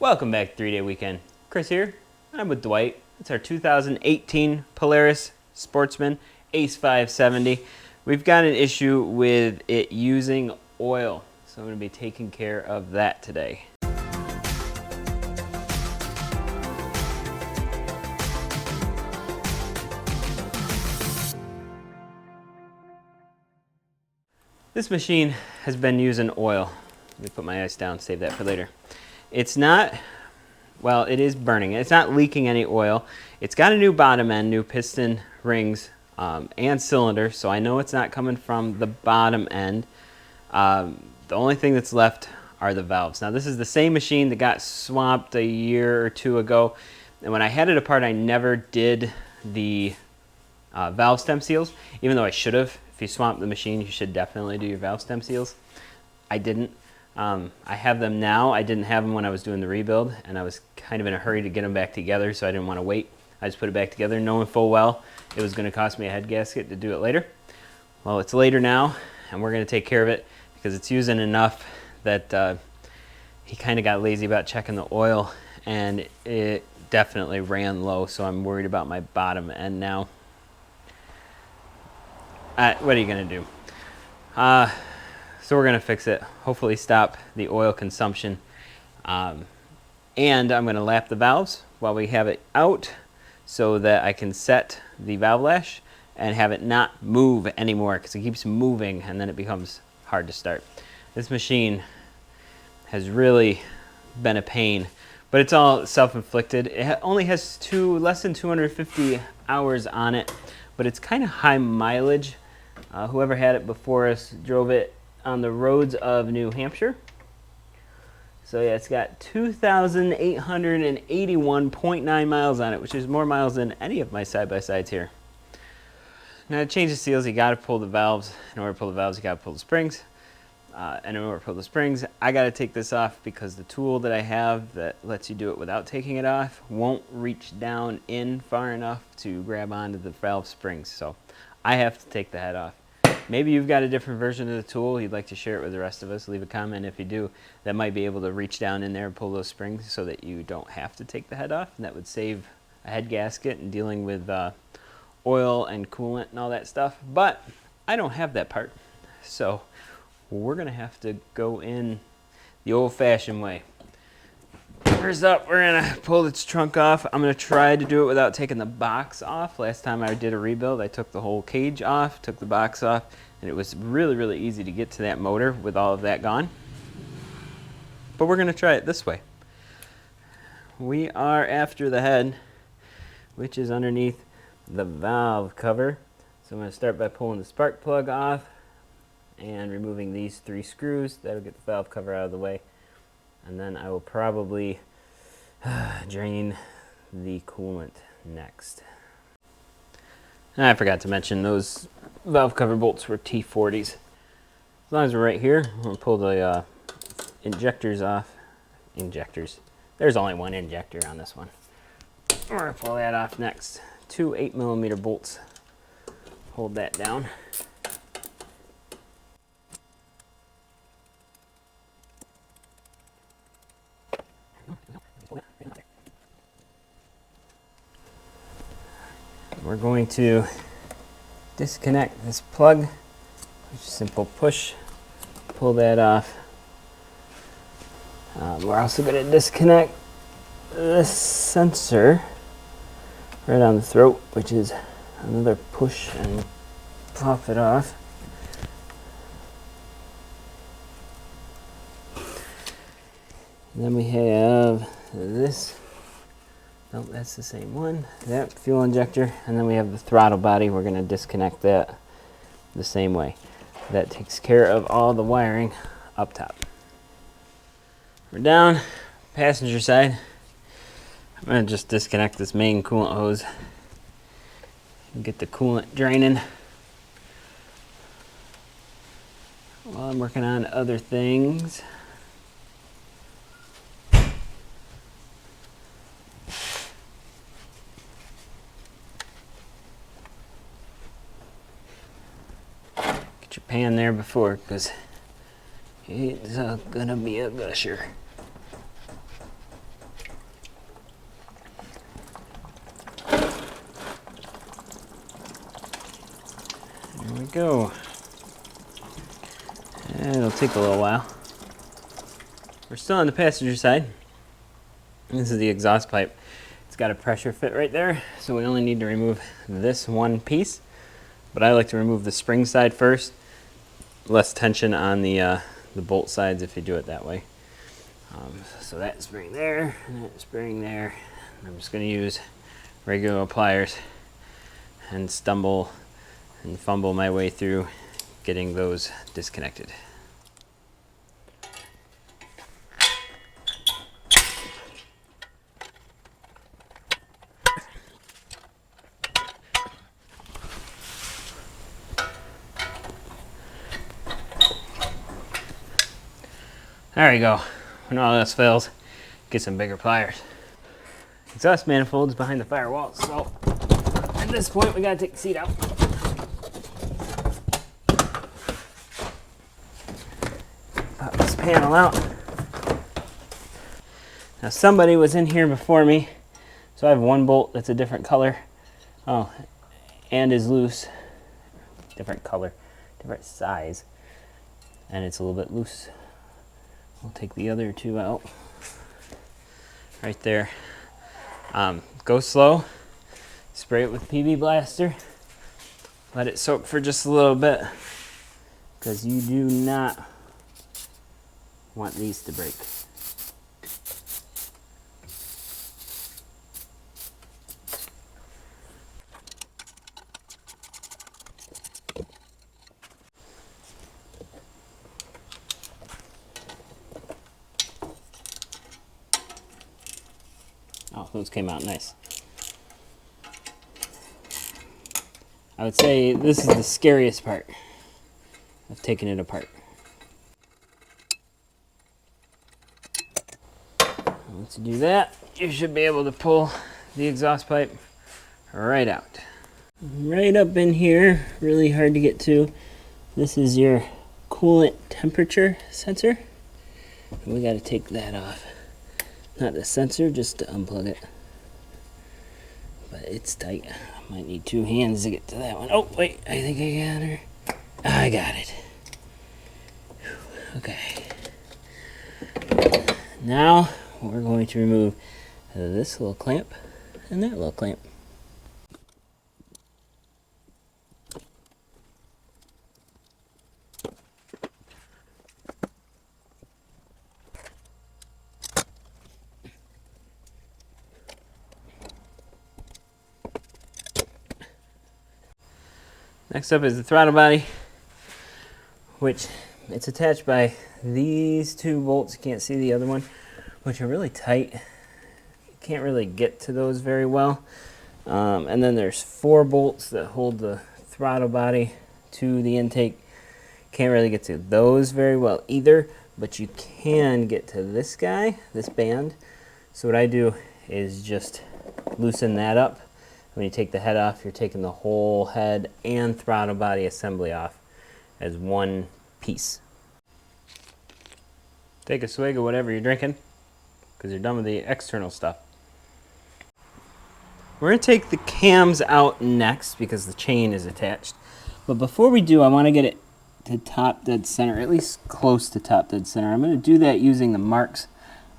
Welcome back to 3-Day Weekend. Chris here, and I'm with Dwight. It's our 2018 Polaris Sportsman ACE 570. We've got an issue with it using oil, so I'm going to be taking care of that today. This machine has been using oil. Let me put my ice down, save that for later. It's not, well, it is burning. It's not leaking any oil. It's got a new bottom end, new piston rings and cylinder, so I know it's not coming from the bottom end. The only thing that's left are the valves. Now, this is the same machine that got swapped a year or two ago, and when I had it apart, I never did the valve stem seals, even though I should have. If you swap the machine, you should definitely do your valve stem seals. I didn't. I have them now. I didn't have them when I was doing the rebuild, and I was kind of in a hurry to get them back together, so I didn't want to wait. I just put it back together, knowing full well it was going to cost me a head gasket to do it later. Well, it's later now, and we're going to take care of it because it's using enough that he kind of got lazy about checking the oil, and it definitely ran low, so I'm worried about my bottom end now. What are you going to do? So we're going to fix it, hopefully stop the oil consumption. And I'm going to lap the valves while we have it out so that I can set the valve lash and have it not move anymore, because it keeps moving and then it becomes hard to start. This machine has really been a pain, but it's all self-inflicted. It only has less than 250 hours on it, but it's kind of high mileage. Whoever had it before us drove it on the roads of New Hampshire. So yeah, it's got 2,881.9 miles on it, which is more miles than any of my side-by-sides here. Now to change the seals, you gotta pull the valves. In order to pull the valves, you gotta pull the springs. And in order to pull the springs, I gotta take this off because the tool that I have that lets you do it without taking it off won't reach down in far enough to grab onto the valve springs. So I have to take the head off. Maybe you've got a different version of the tool. You'd like to share it with the rest of us. Leave a comment if you do. That might be able to reach down in there and pull those springs so that you don't have to take the head off. And that would save a head gasket and dealing with oil and coolant and all that stuff. But I don't have that part. So we're going to have to go in the old-fashioned way. First up, we're going to pull its trunk off. I'm going to try to do it without taking the box off. Last time I did a rebuild, I took the whole cage off, took the box off, and it was really, really easy to get to that motor with all of that gone. But we're going to try it this way. We are after the head, which is underneath the valve cover. So I'm going to start by pulling the spark plug off and removing these 3 screws. That'll get the valve cover out of the way. And then I will probably drain the coolant next. And I forgot to mention those valve cover bolts were T40s. As long as we're right here, I'm going to pull the injectors off. Injectors. There's only one injector on this one. We're going to pull that off next. 2 8mm bolts. Hold that down. We're going to disconnect this plug. Simple push, pull that off. We're also going to disconnect this sensor right on the throat, which is another push and pop it off. And then we have this. Nope, that's the same one. That fuel injector, and then we have the throttle body. We're going to disconnect that the same way. That takes care of all the wiring up top. We're down passenger side. I'm going to just disconnect this main coolant hose and get the coolant draining while I'm working on other things. Your pan there before, because it's gonna be a gusher. go. And it'll take a little while. We're still on the passenger side. This is the exhaust pipe. It's got a pressure fit right there, so we only need to remove this one piece. But I like to remove the spring side first. Less tension on the bolt sides if you do it that way. So that spring there, and that spring there. I'm just going to use regular pliers and stumble and fumble my way through getting those disconnected. There you go. When all else fails, get some bigger pliers. Exhaust manifold's behind the firewall, so at this point we gotta take the seat out. Pop this panel out. Now somebody was in here before me, so I have one bolt that's a different color. Oh, and is loose. Different color, different size, and it's a little bit loose. We'll take the other two out. Right there. Go slow. Spray it with PB Blaster. Let it soak for just a little bit, because you do not want these to break. Oh, those came out nice. I would say this is the scariest part of taking it apart. Once you do that, you should be able to pull the exhaust pipe right out. Right up in here, really hard to get to. This is your coolant temperature sensor. We got to take that off. Not the sensor, just to unplug it. But it's tight. I might need two hands to get to that one. Oh, wait, I think I got her. I got it. Okay. Now we're going to remove this little clamp and that little clamp. Next up is the throttle body, which it's attached by these two bolts. You can't see the other one, which are really tight. You can't really get to those very well. And then there's 4 bolts that hold the throttle body to the intake. Can't really get to those very well either, but you can get to this guy, this band. So what I do is just loosen that up. When you take the head off, you're taking the whole head and throttle body assembly off as one piece. Take a swig of whatever you're drinking, because you're done with the external stuff. We're going to take the cams out next because the chain is attached. But before we do, I want to get it to top dead center, at least close to top dead center. I'm going to do that using the marks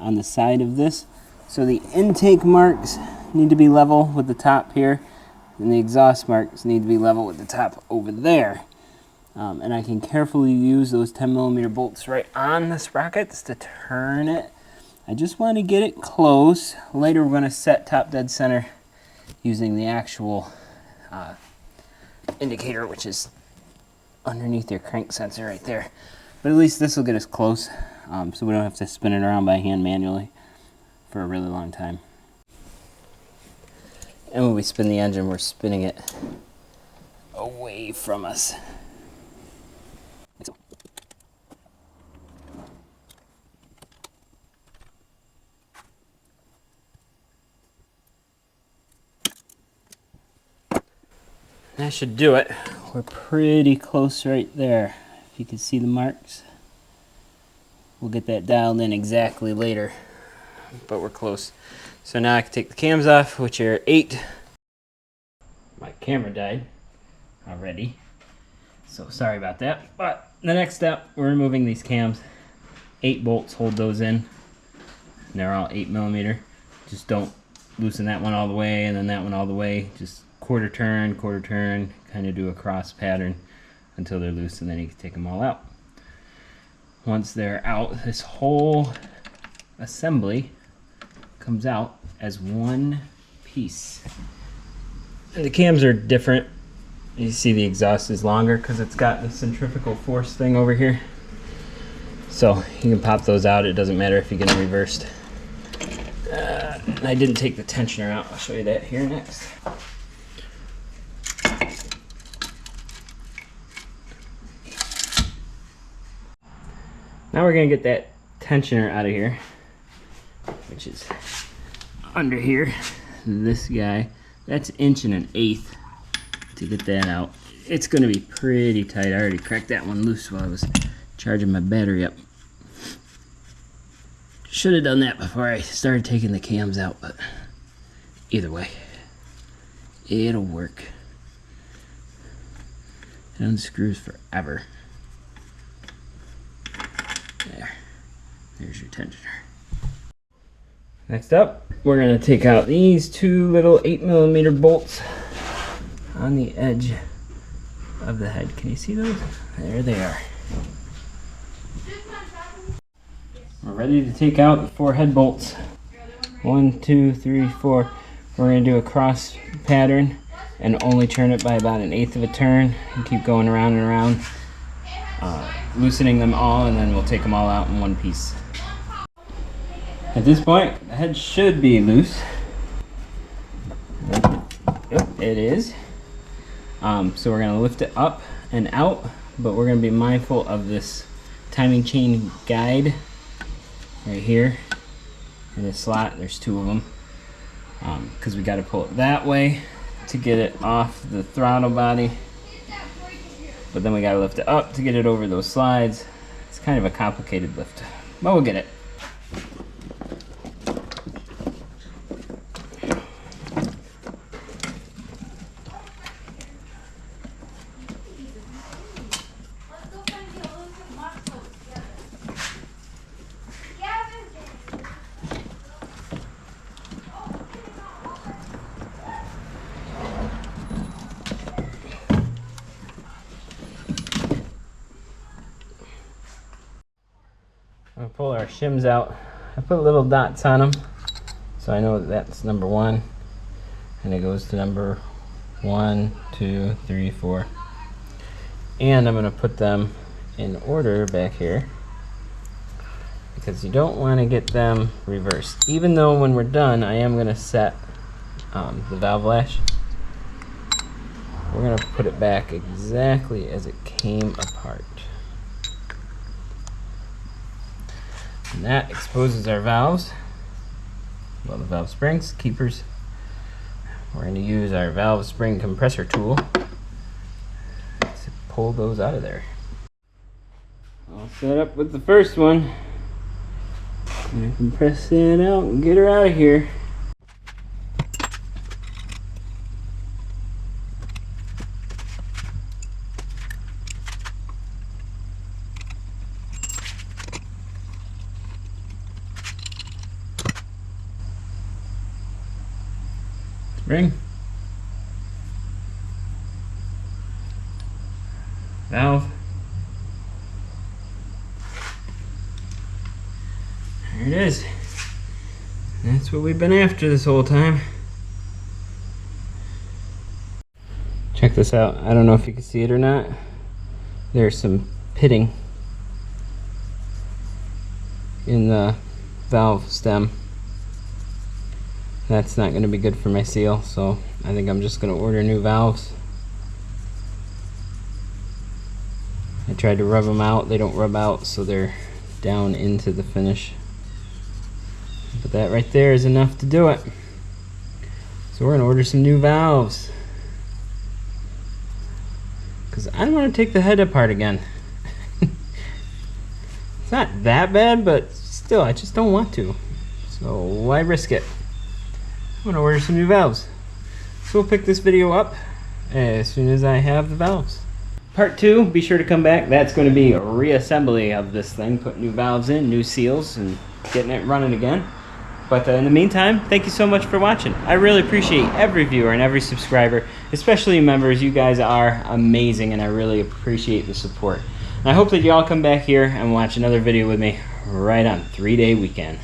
on the side of this. So the intake marks need to be level with the top here, and the exhaust marks need to be level with the top over there. And I can carefully use those 10mm bolts right on the sprockets to turn it. I just want to get it close. Later we're going to set top dead center using the actual indicator, which is underneath your crank sensor right there. But at least this will get us close, so we don't have to spin it around by hand manually for a really long time. And when we spin the engine, we're spinning it away from us. That should do it. We're pretty close right there. If you can see the marks, we'll get that dialed in exactly later, but we're close. So now I can take the cams off, which are 8. My camera died already, So sorry about that. But the next step, we're removing these cams. 8 bolts hold those in. And they're all 8mm. Just don't loosen that one all the way and then that one all the way. Just quarter turn, kind of do a cross pattern until they're loose, and then you can take them all out. Once they're out, this whole assembly comes out as one piece. And the cams are different. You see the exhaust is longer because it's got the centrifugal force thing over here. So you can pop those out. It doesn't matter if you get them reversed. I didn't take the tensioner out. I'll show you that here next. Now we're going to get that tensioner out of here, which is under here. This guy, that's 1 1/8 to get that out. It's going to be pretty tight. I already cracked that one loose while I was charging my battery up. Should have done that before I started taking the cams out, but either way, it'll work. It unscrews forever. There's your tensioner. Next up, we're going to take out these 2 little 8mm bolts on the edge of the head. Can you see those? There they are. We're ready to take out the 4 head bolts. 1, 2, 3, 4. We're going to do a cross pattern and only turn it by about 1/8 of a turn and keep going around and around, loosening them all, and then we'll take them all out in one piece. At this point, the head should be loose. Yep, it is. So we're going to lift it up and out, but we're going to be mindful of this timing chain guide right here in this slot. There's 2 of them, because we got to pull it that way to get it off the throttle body, but then we got to lift it up to get it over those slides. It's kind of a complicated lift, but we'll get it. I'm gonna pull our shims out. I put little dots on them, so I know that's number 1, and it goes to number 1, 2, 3, 4. And I'm gonna put them in order back here, because you don't want to get them reversed. Even though when we're done, I am gonna set the valve lash. We're gonna put it back exactly as it came apart. And that exposes our valves. Well, the valve springs, keepers. We're going to use our valve spring compressor tool to pull those out of there. I'll set up with the first one. I'm going to compress it out and get her out of here. Spring, valve, there it is. That's what we've been after this whole time. Check this out. I don't know if you can see it or not. There's some pitting in the valve stem. That's not going to be good for my seal, so I think I'm just going to order new valves. I tried to rub them out. They don't rub out, so they're down into the finish. But that right there is enough to do it. So we're going to order some new valves, because I don't want to take the head apart again. It's not that bad, but still, I just don't want to. So why risk it? I'm going to order some new valves. So we'll pick this video up as soon as I have the valves. Part 2, be sure to come back. That's going to be a reassembly of this thing, putting new valves in, new seals, and getting it running again. But in the meantime, thank you so much for watching. I really appreciate every viewer and every subscriber, especially members. You guys are amazing, and I really appreciate the support. And I hope that you all come back here and watch another video with me right on 3-Day Weekend.